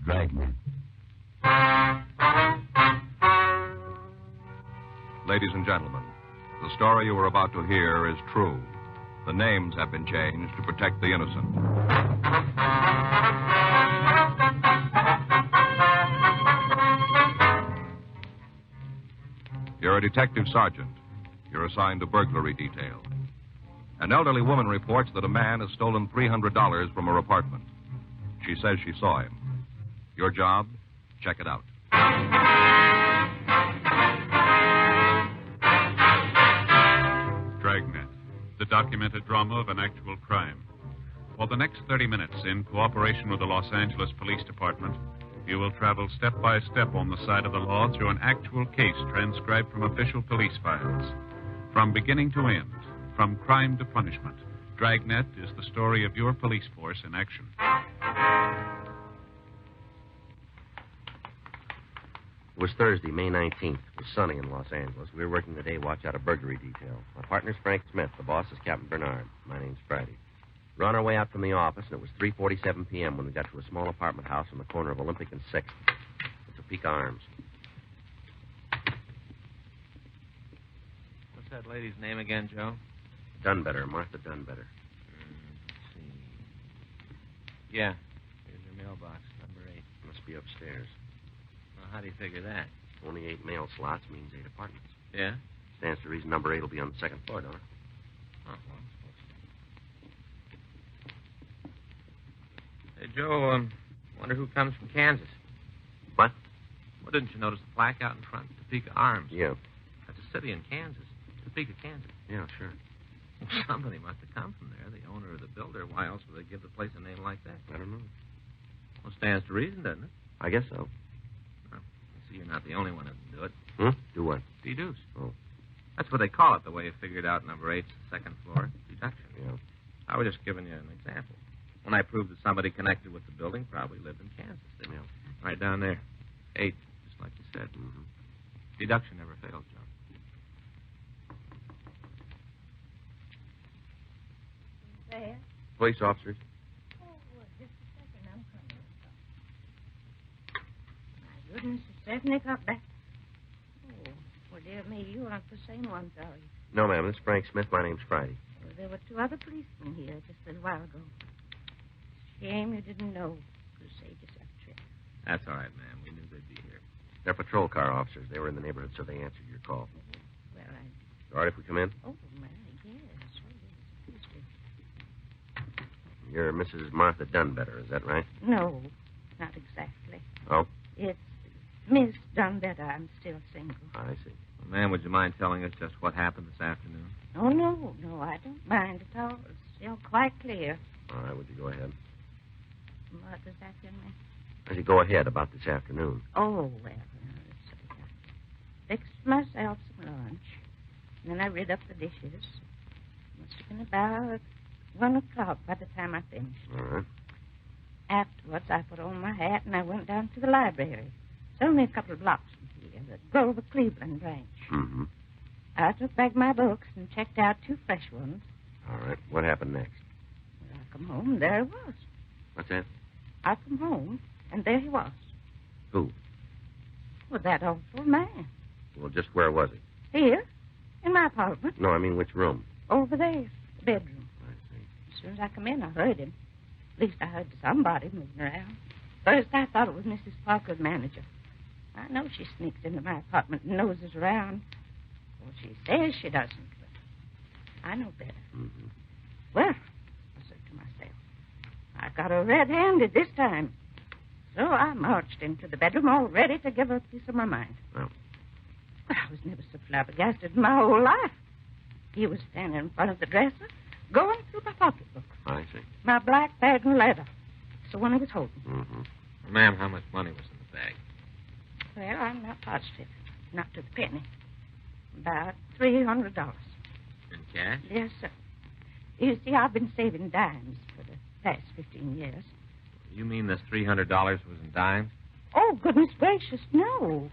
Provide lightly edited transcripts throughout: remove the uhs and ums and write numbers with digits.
Dragnet. Ladies and gentlemen, the story you are about to hear is true. The names have been changed to protect the innocent. You're a detective sergeant. You're assigned to burglary detail. An elderly woman reports that a man has stolen $300 from her apartment. She says she saw him. Your job? Check it out. Dragnet, the documented drama of an actual crime. For the next 30 minutes, in cooperation with the Los Angeles Police Department, you will travel step by step on the side of the law through an actual case transcribed from official police files. From beginning to end, from crime to punishment, Dragnet is the story of your police force in action. It was Thursday, May 19th. It was sunny in Los Angeles. We were working the day watch out of burglary detail. My partner's Frank Smith. The boss is Captain Bernard. My name's Friday. We were on our way out from the office, and it was 3:47 p.m. when we got to a small apartment house on the corner of Olympic and 6th. It's Topeka Arms. What's that lady's name again, Joe? Dunbetter, Martha Dunbetter. Let's see. Yeah. Here's her mailbox, number 8. Must be upstairs. Well, how do you figure that? Only 8 mail slots means 8 apartments. Yeah? Stands to reason number 8 will be on the 2nd floor, don't it? Oh, well, hey, Joe, wonder who comes from Kansas. What? Well, didn't you notice the plaque out in front? Topeka Arms. Yeah. That's a city in Kansas. Topeka, Kansas. Yeah, sure. Somebody must have come from there, the owner or the builder. Why else would they give the place a name like that? I don't know. Well, stands to reason, doesn't it? I guess so. Well, you see, you're not the only one who can do it. Do what? Deduce. Oh. That's what they call it, the way you figured out number 8's 2nd floor. Deduction. Yeah. I was just giving you an example. When I proved that somebody connected with the building probably lived in Kansas, didn't Yeah. Right down there. 8, just like you said. Mm-hmm. Deduction never fails, Joe. There? Police officers. Oh, just a second. I'm coming. My goodness, it's 7 o'clock back. Oh, well, dear me, you aren't the same ones, are you? No, ma'am. This is Frank Smith. My name's Friday. Well, there were 2 other policemen here just a little while ago. Shame you didn't know. Could have saved yourself a trip. That's all right, ma'am. We knew they'd be here. They're patrol car officers. They were in the neighborhood, so they answered your call. Well, All right if we come in? Oh, my, yes. Please do. You're Mrs. Martha Dunbetter, is that right? No, not exactly. Oh? It's Miss Dunbetter. I'm still single. I see. Well, ma'am, would you mind telling us just what happened this afternoon? Oh, no, I don't mind at all. It's still quite clear. All right, would you go ahead? What does that mean? I said go ahead about this afternoon. Oh, well, I fixed myself some lunch. And then I rid up the dishes. Must have been about 1 o'clock by the time I finished. All right. Afterwards, I put on my hat and I went down to the library. It's only a couple of blocks from here, the Grover Cleveland branch. Mm-hmm. I took back my books and checked out 2 fresh ones. All right. What happened next? Well, I come home and there he was. What's that? I come home and there he was. Who? Well, that awful man. Well, just where was he? Here, in my apartment. No, I mean which room? Over there, the bedroom. I see. As soon as I come in, I heard him. At least I heard somebody moving around. First, I thought it was Mrs. Parker's manager. I know she sneaks into my apartment and noses around. Well, she says she doesn't, but I know better. Mm-hmm. Well, I said to myself, I got her red-handed this time. So I marched into the bedroom all ready to give her a piece of my mind. Well? Well, I was never so flabbergasted in my whole life. He was standing in front of the dresser, going through my pocketbook. I see. My black bag and leather. It's the one he was holding. Mm-hmm. Well, ma'am, how much money was in the bag? Well, I'm not positive. Not to the penny. About $300. In cash? Yes, sir. You see, I've been saving dimes for the past 15 years. You mean this $300 was in dimes? Oh, goodness gracious, no.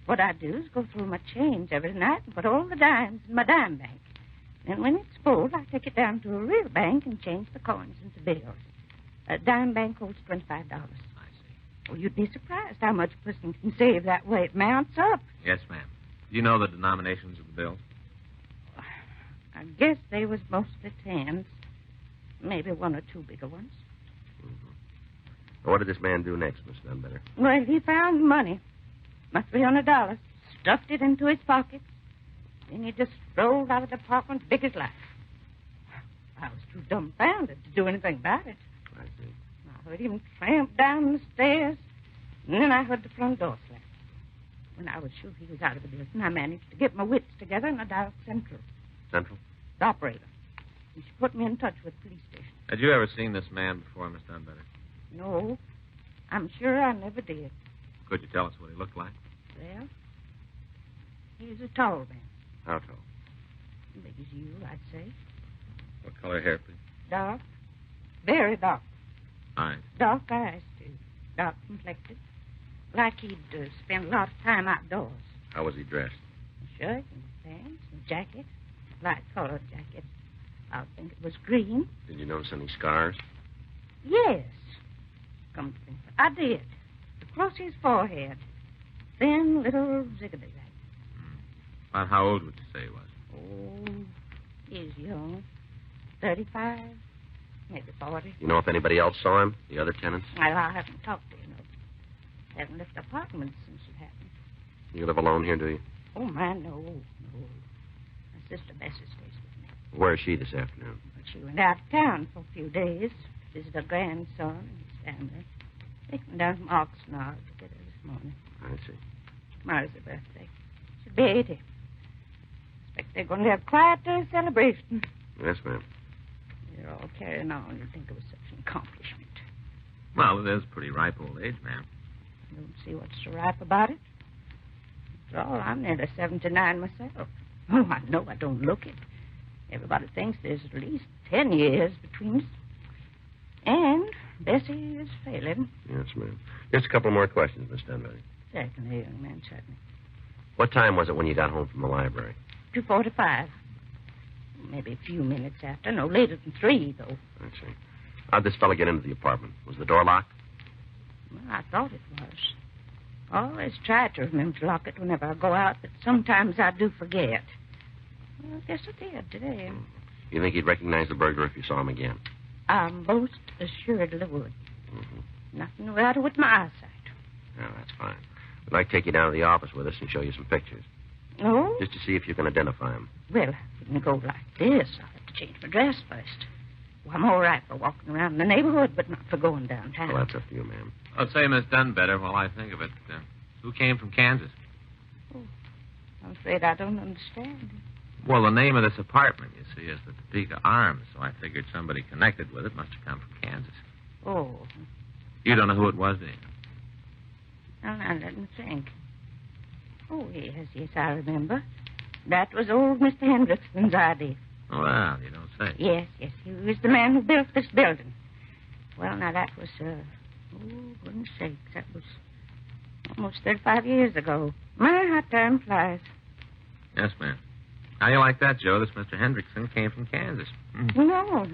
What I do is go through my change every night and put all the dimes in my dime bank. And when it's full, I take it down to a real bank and change the coins into bills. A dime bank holds $25. I see. Oh, you'd be surprised how much a person can save that way. It mounts up. Yes, ma'am. Do you know the denominations of the bills? I guess they was mostly tens. Maybe one or two bigger ones. Well, what did this man do next, Miss Dunbetter? Well, he found money. My $300. Stuffed it into his pocket. Then he just strolled out of the apartment big as life. I was too dumbfounded to do anything about it. I see. I heard him tramp down the stairs, and then I heard the front door slam. When I was sure he was out of the building, I managed to get my wits together and I dialed Central. Central? The operator. And she put me in touch with the police station. Had you ever seen this man before, Miss Dunbetter? No, I'm sure I never did. Could you tell us what he looked like? Well, he's a tall man. How tall? Big as you, I'd say. What color hair, please? Dark. Very dark. Eyes. Dark eyes, too. Dark complected. Like he'd spent a lot of time outdoors. How was he dressed? A shirt and pants and jacket. Light-colored jacket. I think it was green. Did you notice any scars? Yes. Come to think of it, I did. Across his forehead. Thin little zigzag. About how old would you say he was? Oh, he's young. 35, maybe 40. You know if anybody else saw him? The other tenants? I haven't talked to him. Haven't left the apartment since it happened. You live alone here, do you? Oh, man, no. My sister Bessie stays with me. Where is she this afternoon? But she went out of town for a few days. Visit her grandson and his family. They came down from Oxnard to get her this morning. I see. Tomorrow's her birthday. She'll be 80. Expect they're going to have quite a celebration. Yes, ma'am. They're all carrying on. You'd think it was such an accomplishment. Well, it is pretty ripe old age, ma'am. I don't see what's so ripe about it. After all, I'm nearly 79 myself. Oh, I know I don't look it. Everybody thinks there's at least 10 years between us. And Bessie is failing. Yes, ma'am. Just a couple more questions, Miss Dunbetter. Certainly, young man, certainly. What time was it when you got home from the library? 2:45. Maybe a few minutes after. No later than 3, though. I see. How'd this fellow get into the apartment? Was the door locked? Well, I thought it was. I always try to remember to lock it whenever I go out, but sometimes I do forget. Well, I guess I did today. You think he'd recognize the burglar if you saw him again? I most assuredly would. Mm-hmm. Nothing the matter with my eyesight. Yeah, that's fine. I'd like to take you down to the office with us and show you some pictures. No? Just to see if you can identify him. Well, I wouldn't go like this. I'll have to change my dress first. Well, I'm all right for walking around in the neighborhood, but not for going downtown. Well, that's up to you, ma'am. I'll say Miss Dunbetter while I think of it. Who came from Kansas? Oh, I'm afraid I don't understand. Well, the name of this apartment, you see, is the Topeka Arms, so I figured somebody connected with it must have come from Kansas. Oh. You don't know who it was, do you? Now, let me think. Oh, yes, I remember. That was old Mr. Hendrickson's idea. Oh, well, you don't say. Yes, he was the man who built this building. Well, now, that was, goodness sakes, that was almost 35 years ago. My, how time flies. Yes, ma'am. How you like that, Joe? This Mr. Hendrickson came from Kansas. No.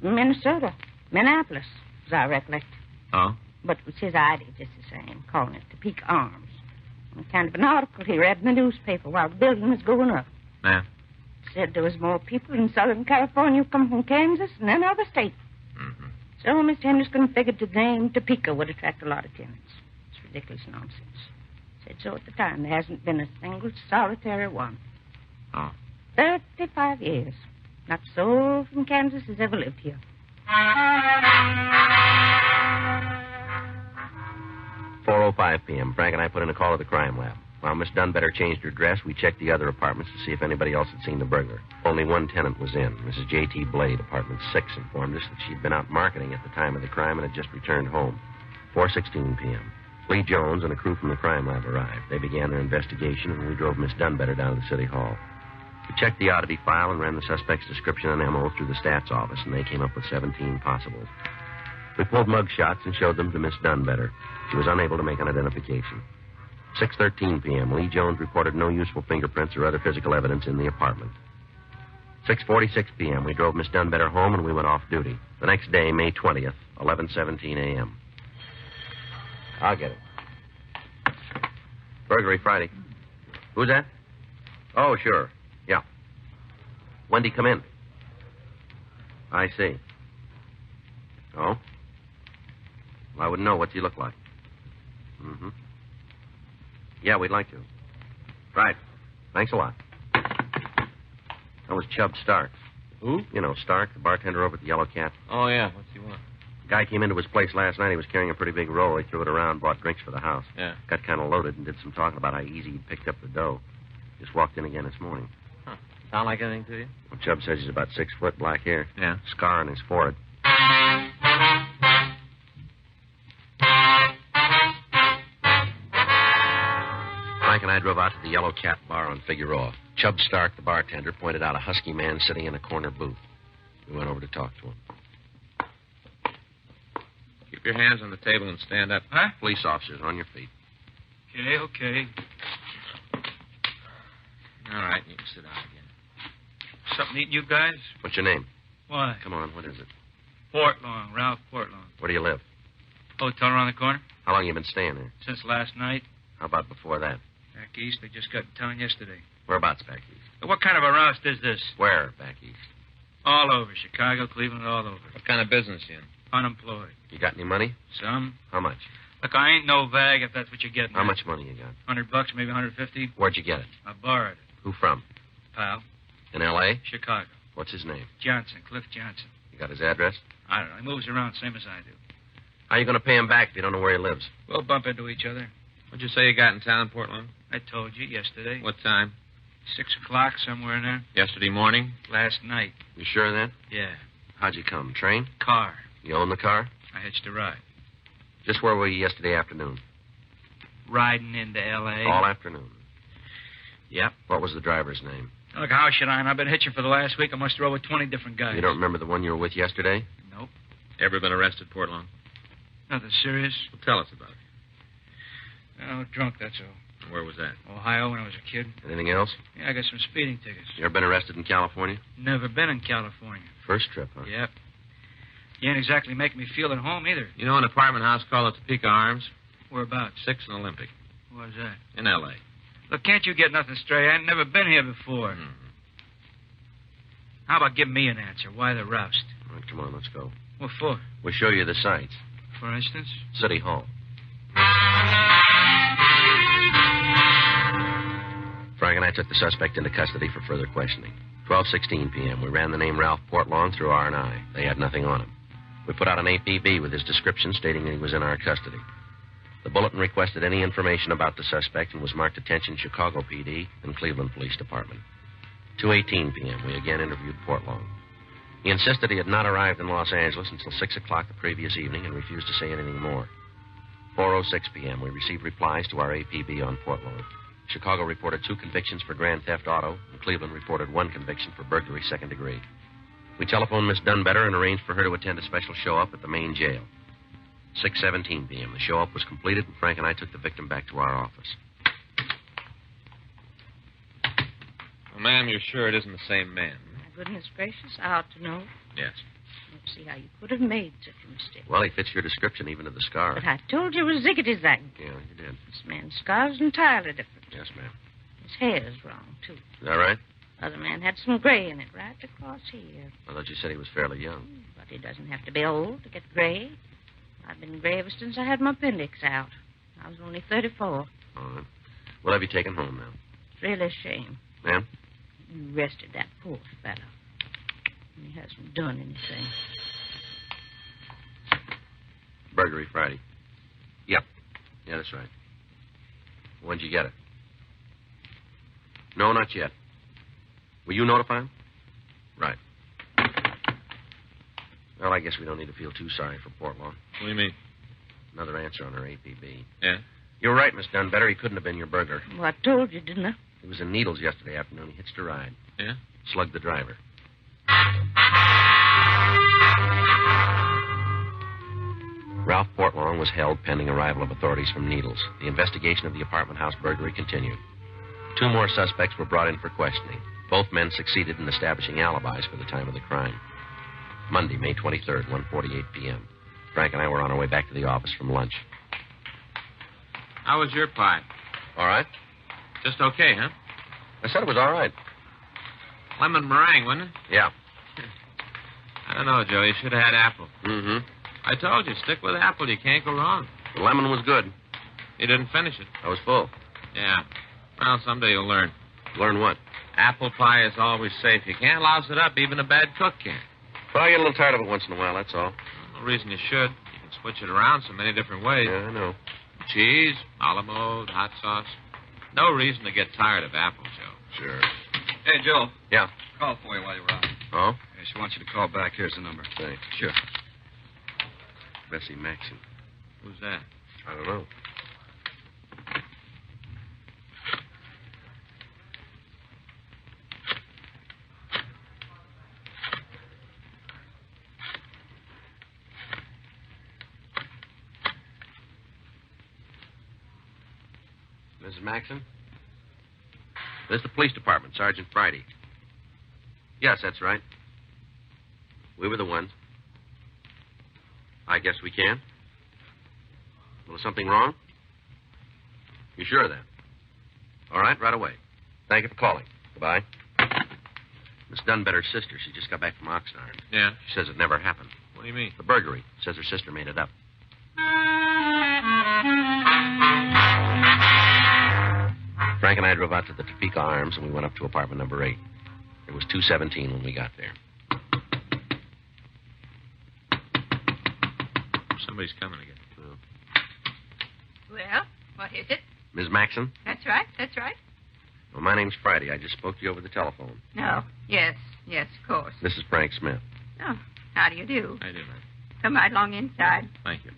Minnesota. Minneapolis, as I recollect. Oh? But it was his idea just the same, calling it Topeka Arms. And kind of an article he read in the newspaper while the building was going up. Ma'am? Said there was more people in Southern California who come from Kansas than any other state. Mm-hmm. So Mr. Henderson figured the name Topeka would attract a lot of tenants. It's ridiculous nonsense. Said so at the time. There hasn't been a single solitary one. Oh. 35 years. Not a soul from Kansas has ever lived here. 4:05 p.m. Frank and I put in a call to the crime lab. While Miss Dunbetter changed her dress, we checked the other apartments to see if anybody else had seen the burglar. Only one tenant was in. Mrs. J.T. Blade, apartment 6, informed us that she'd been out marketing at the time of the crime and had just returned home. 4:16 p.m. Lee Jones and a crew from the crime lab arrived. They began their investigation, and we drove Miss Dunbetter down to the city hall. We checked the oddity file and ran the suspect's description and MO through the stats office, and they came up with 17 possibles. We pulled mug shots and showed them to Miss Dunbetter. She was unable to make an identification. 6:13 p.m. Lee Jones reported no useful fingerprints or other physical evidence in the apartment. 6:46 p.m. We drove Miss Dunbetter home and we went off duty. The next day, May 20th, 11:17 a.m. I'll get it. Burglary Friday. Who's that? Oh, sure. Yeah. When'd he come in? I see. Oh? Well, I wouldn't know. What's he look like? Mm-hmm. Yeah, we'd like to. Right. Thanks a lot. That was Chubb Stark. Who? You know, Stark, the bartender over at the Yellow Cat. Oh, yeah. What's he want? Guy came into his place last night. He was carrying a pretty big roll. He threw it around, bought drinks for the house. Yeah. Got kind of loaded and did some talking about how easy he picked up the dough. Just walked in again this morning. Huh. Sound like anything to you? Well, Chubb says he's about 6 foot, black hair. Yeah. Scar on his forehead. Frank and I drove out to the Yellow Cat bar on Figueroa. Chubb Stark, the bartender, pointed out a husky man sitting in a corner booth. We went over to talk to him. Keep your hands on the table and stand up. Huh? Police officers, on your feet. Okay. All right, you can sit down again. Something eating you guys? What's your name? Why? Come on, what is it? Portlong, Ralph Portlong. Where do you live? Hotel around the corner? How long you been staying there? Since last night. How about before that? Back east, they just got in town yesterday. Whereabouts back east? What kind of a roust is this? Where back east? All over. Chicago, Cleveland, all over. What kind of business you in? Unemployed. You got any money? Some. How much? Look, I ain't no vag if that's what you're getting. How much money you got? $100, maybe 150. Where'd you get it? I borrowed it. Who from? Pal. In L.A.? Chicago. What's his name? Johnson, Cliff Johnson. You got his address? I don't know. He moves around same as I do. How you going to pay him back if you don't know where he lives? We'll bump into each other. What'd you say you got in town, Portland? I told you yesterday. What time? 6 o'clock, somewhere in there. Yesterday morning? Last night. You sure of that? Yeah. How'd you come? Train? Car. You own the car? I hitched a ride. Just where were you yesterday afternoon? Riding into L.A. All afternoon. Yep. What was the driver's name? Look, how should I? And I've been hitching for the last week. I must have rode with 20 different guys. You don't remember the one you were with yesterday? Nope. Ever been arrested, Portland? Nothing serious. Well, tell us about it. Oh, drunk, that's all. Where was that? Ohio when I was a kid. Anything else? Yeah, I got some speeding tickets. You ever been arrested in California? Never been in California. First trip, huh? Yep. You ain't exactly making me feel at home either. You know an apartment house called the Topeka Arms? Whereabouts? 6th and Olympic. Where's that? In L.A. Look, can't you get nothing straight? I ain't never been here before. Mm-hmm. How about giving me an answer? Why the roust? All right, come on, let's go. What for? We'll show you the sights. For instance? City Hall. Frank and I took the suspect into custody for further questioning. 12:16 p.m. We ran the name Ralph Portlong through R&I. They had nothing on him. We put out an APB with his description stating that he was in our custody. The bulletin requested any information about the suspect and was marked attention Chicago PD and Cleveland Police Department. 2:18 p.m. We again interviewed Portlong. He insisted he had not arrived in Los Angeles until 6 o'clock the previous evening and refused to say anything more. 4:06 p.m. We received replies to our APB on Portlong. Chicago reported 2 convictions for grand theft auto, and Cleveland reported 1 conviction for burglary second degree. We telephoned Miss Dunbetter and arranged for her to attend a special show-up at the main jail. 6:17 p.m. The show-up was completed, and Frank and I took the victim back to our office. Well, ma'am, you're sure it isn't the same man? My goodness gracious, I ought to know. Yes. Let's see how you could have made such a mistake. Well, he fits your description, even to the scar. But I told you it was ziggity-zag. Yeah, you did. This man's scar's entirely different. Yes, ma'am. His hair's wrong, too. Is that right? The other man had some gray in it right across here. I thought you said he was fairly young. But he doesn't have to be old to get gray. I've been gray ever since I had my appendix out. I was only 34. All right. We'll have you taken home now. It's really a shame. Ma'am? You arrested that poor fellow. And he hasn't done anything. Burglary Friday. Yep. Yeah, that's right. When'd you get it? No, not yet. Will you notify him? Right. Well, I guess we don't need to feel too sorry for Portlong. What do you mean? Another answer on her APB. Yeah? You're right, Miss Dunbetter. He couldn't have been your burglar. Well, I told you, didn't I? He was in Needles yesterday afternoon. He hitched a ride. Yeah? Slugged the driver. Ralph Portlong was held pending arrival of authorities from Needles. The investigation of the apartment house burglary continued. 2 more suspects were brought in for questioning. Both men succeeded in establishing alibis for the time of the crime. Monday, May 23rd, 1:48 p.m. Frank and I were on our way back to the office from lunch. How was your pie? All right. Just okay, huh? I said it was all right. Lemon meringue, wasn't it? Yeah. I don't know, Joe. You should have had apple. Mm-hmm. I told you, stick with apple. You can't go wrong. The lemon was good. You didn't finish it. I was full. Yeah. Well, someday you'll learn. Learn what? Apple pie is always safe. You can't louse it up. Even a bad cook can. Well, I get a little tired of it once in a while, that's all. No reason you should. You can switch it around so many different ways. Yeah, I know. Cheese, olive mode, hot sauce. No reason to get tired of apple, Joe. Sure. Hey, Joe. Yeah. Call for you while you're out. Oh? Yeah, she wants you to call back. Here's the number. Thanks. Sure. Bessie Maxon. Who's that? I don't know. Mrs. Maxon? This is the police department, Sergeant Friday. Yes, that's right. We were the ones. I guess we can. Well, is something wrong? You sure of that? All right, right away. Thank you for calling. Goodbye. Miss Dunbetter's sister, she just got back from Oxnard. Yeah? She says it never happened. What do you mean? The burglary. Says her sister made it up. Frank and I drove out to the Topeka Arms, and we went up to apartment number 8. It was 217 when we got there. Somebody's coming again. Well, what is it? Ms. Maxon? That's right, that's right. Well, my name's Friday. I just spoke to you over the telephone. No, yes, of course. This is Frank Smith. Oh, how do you do? I do, man. Come right along inside. Thank you.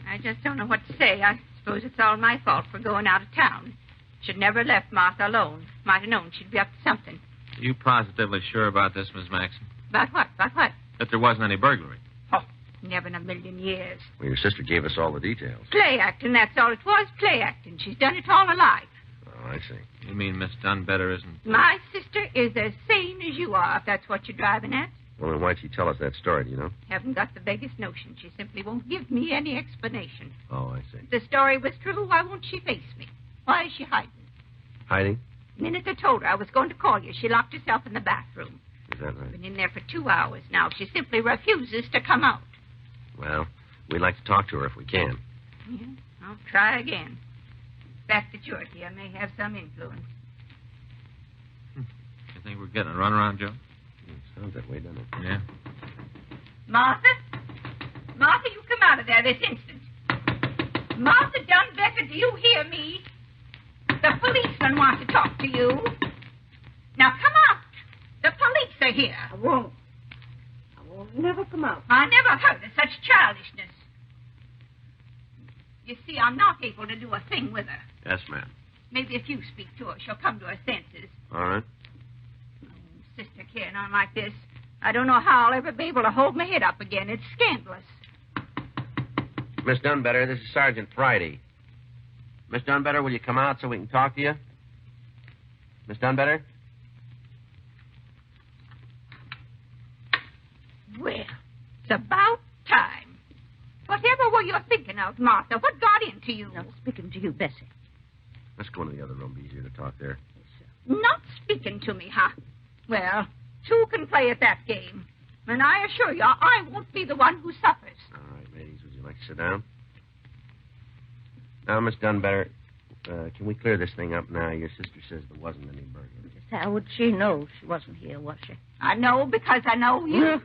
I just don't know what to say. I suppose it's all my fault for going out of town. Should never have left Martha alone. Might have known she'd be up to something. Are you positively sure about this, Miss Maxon? About what? About what? That there wasn't any burglary? Oh, never in a million years. Well, your sister gave us all the details. Play acting, that's all it was. Play acting. She's done it all her life. Oh, I see. You mean Miss Dunbetter isn't... My sister is as sane as you are, if that's what you're driving at. Well, then why'd she tell us that story, do you know? Haven't got the vaguest notion. She simply won't give me any explanation. Oh, I see. If the story was true, why won't she face me? Why is she hiding? Hiding? The minute I told her I was going to call you, she locked herself in the bathroom. Is that right? Been in there for 2 hours now. She simply refuses to come out. Well, we'd like to talk to her if we can. Yeah, I'll try again. Back to Georgie. I may have some influence. You think we're getting a runaround, Joe? It sounds that way, doesn't it? Yeah. Martha? Martha, you come out of there this instant. Martha Dunbecker, do you hear me? The policeman wants to talk to you. Now come out. The police are here. I won't never come out. I never heard of such childishness. You see, I'm not able to do a thing with her. Yes, ma'am. Maybe if you speak to her, she'll come to her senses. All right. Sister carrying on like this, I don't know how I'll ever be able to hold my head up again. It's scandalous. Miss Dunbetter, this is Sergeant Friday. Miss Dunbetter, will you come out so we can talk to you? Miss Dunbetter? Well, it's about time. Whatever were you thinking of, Martha? What got into you? Now, speaking to you, Bessie. Let's go into the other room. Be easier to talk there. Not speaking to me, huh? Well, two can play at that game. And I assure you, I won't be the one who suffers. All right, ladies, would you like to sit down? Now, Miss Dunbetter, can we clear this thing up now? Your sister says there wasn't any burglary. Just how would she know she wasn't here, was she? I know because I know you.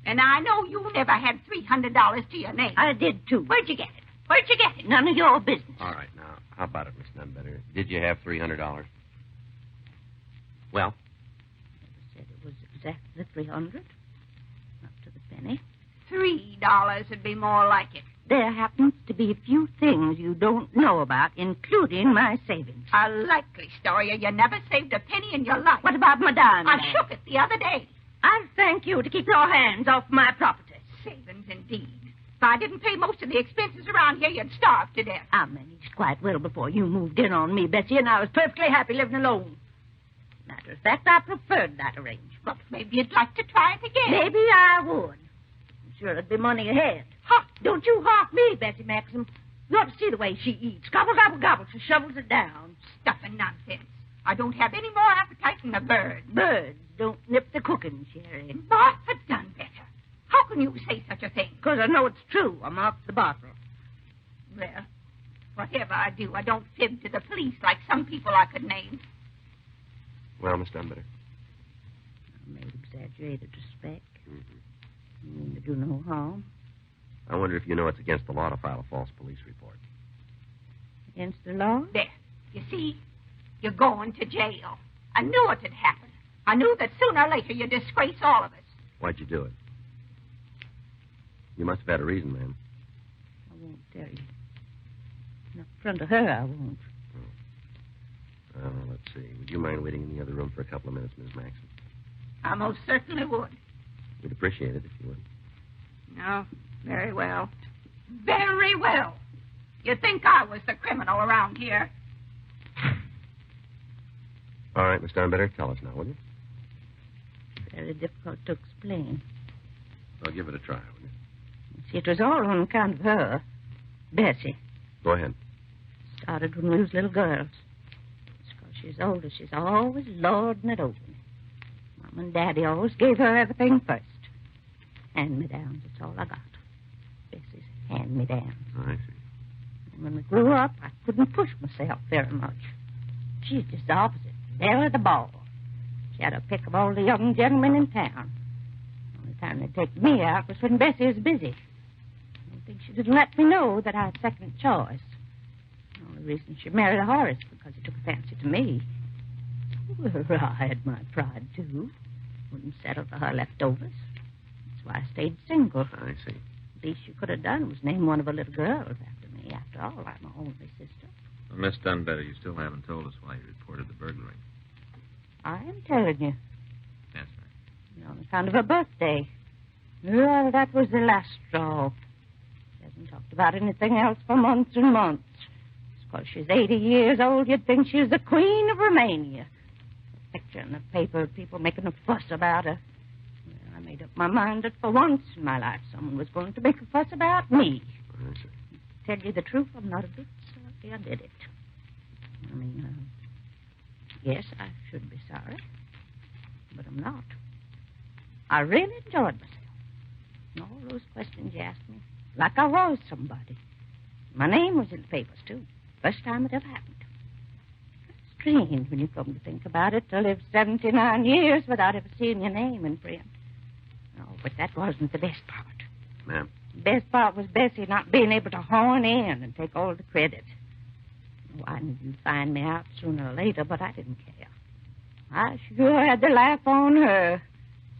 And I know you never had $300 to your name. I did, too. Where'd you get it? Where'd you get it? None of your business. All right, now, how about it, Miss Dunbetter? Did you have $300? Well? I said it was exactly 300. Not to the penny. $3 would be more like it. There happens to be a few things you don't know about, including my savings. A likely story. You never saved a penny in your life. What about my diamond? I shook it the other day. I thank you to keep your hands off my property. Savings, indeed. If I didn't pay most of the expenses around here, you'd starve to death. I managed quite well before you moved in on me, Bessie, and I was perfectly happy living alone. Matter of fact, I preferred that arrangement. But maybe you'd like to try it again. Maybe I would. I'm sure it'd be money ahead. Huh. Don't you hawk me, Bessie Maxim. You ought to see the way she eats. Gobble, gobble, gobble. She shovels it down. Stuff and nonsense. I don't have any more appetite than a bird. Birds don't nip the cooking, Sherry. Martha done better. How can you say such a thing? Because I know it's true. I marked the bottle. Well, whatever I do, I don't fib to the police like some people I could name. Well, Miss Dunbitter. I made exaggerated respect. You mean to do no harm? I wonder if you know it's against the law to file a false police report. Against the law? There. You see? You're going to jail. I knew it had happened. I knew that sooner or later you'd disgrace all of us. Why'd you do it? You must have had a reason, ma'am. I won't tell you. Not in front of her, I won't. Let's see. Would you mind waiting in the other room for a couple of minutes, Miss Maxon? I most certainly would. We'd appreciate it if you would. No, very well. Very well. You'd think I was the criminal around here. All right, Miss Dunbitter, tell us now, will you? Very difficult to explain. Well, give it a try, will you? See, it was all on account of her, Bessie. Go ahead. Started when we was little girls. It's because she's older. She's always lording it over me. Mom and Daddy always gave her everything first. Hand-me-downs, that's all I got. Bessie's hand-me-downs. Oh, I see. And when we grew up, I couldn't push myself very much. She's just the opposite. Belle of the ball. She had a pick of all the young gentlemen in town. The only time they'd take me out was when Bessie was busy. I think she didn't let me know that I had second choice. The only reason she married Horace because he took a fancy to me. Well, I had my pride, too. Wouldn't settle for her leftovers. That's why I stayed single. I see. The least you could have done was name one of her little girls after me. After all, I'm her only sister. Well, Miss Dunbitter, you still haven't told us why you reported the burglary. I am telling you. Yes, ma'am. On account of her birthday. Well, that was the last straw. She hasn't talked about anything else for months and months. It's because she's 80 years old, you'd think she was the Queen of Romania. A picture in the paper, people making a fuss about her. Well, I made up my mind that for once in my life someone was going to make a fuss about me. I see. To tell you the truth, I'm not a bit sorry I did it. I mean, yes, I should be sorry, but I'm not. I really enjoyed myself. And all those questions you asked me, like I was somebody. My name was in the papers, too. First time it ever happened. It's strange when you come to think about it, to live 79 years without ever seeing your name in print. Oh, but that wasn't the best part. Ma'am? The best part was Bessie not being able to horn in and take all the credit. Oh, I knew you'd find me out sooner or later, but I didn't care. I sure had to laugh on her.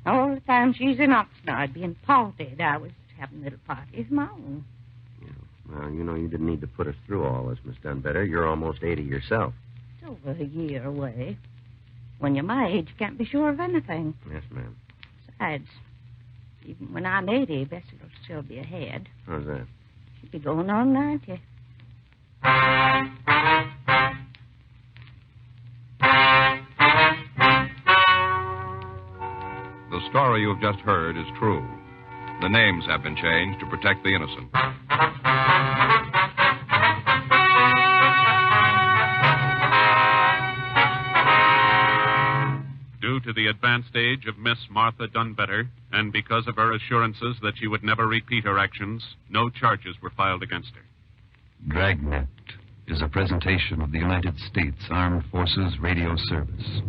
All the time she's in Oxnard being partied, I was having little parties of my own. Yeah. Well, you know, you didn't need to put us through all this, Miss Dunbitter. You're almost 80 yourself. It's over a year away. When you're my age, you can't be sure of anything. Yes, ma'am. Besides, even when I'm 80, Bessie will still be ahead. How's that? She'll be going on 90. The story you have just heard is true. The names have been changed to protect the innocent. Due to the advanced age of Miss Martha Dunbitter, and because of her assurances that she would never repeat her actions, no charges were filed against her. Dragnet is a presentation of the United States Armed Forces Radio Service.